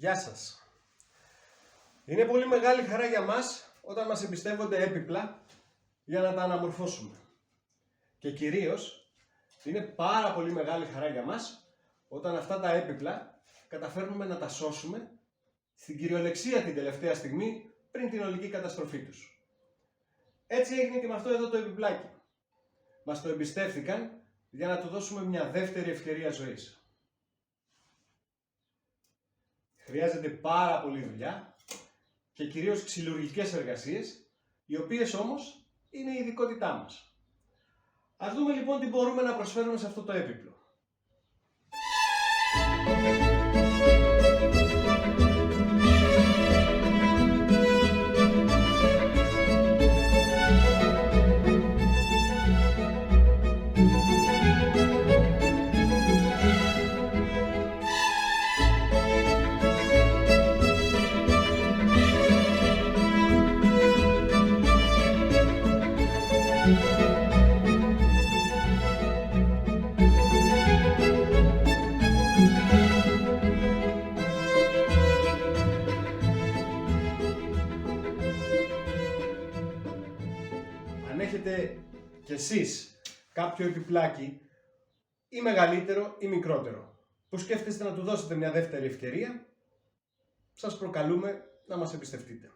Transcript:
Γεια σας. Είναι πολύ μεγάλη χαρά για μας όταν μας εμπιστεύονται έπιπλα για να τα αναμορφώσουμε. Και κυρίως είναι πάρα πολύ μεγάλη χαρά για μας όταν αυτά τα έπιπλα καταφέρνουμε να τα σώσουμε στην κυριολεξία την τελευταία στιγμή πριν την ολική καταστροφή τους. Έτσι έγινε και με αυτό εδώ το επιπλάκι. Μας το εμπιστεύθηκαν για να του δώσουμε μια δεύτερη ευκαιρία ζωής. Χρειάζεται πάρα πολλή δουλειά και κυρίως ξυλουργικές εργασίες, οι οποίες όμως είναι η ειδικότητά μας. Ας δούμε λοιπόν τι μπορούμε να προσφέρουμε σε αυτό το έπιπλο. Αν έχετε κι εσείς κάποιο επιπλάκι ή μεγαλύτερο ή μικρότερο που σκέφτεστε να του δώσετε μια δεύτερη ευκαιρία, σας προκαλούμε να μας εμπιστευτείτε.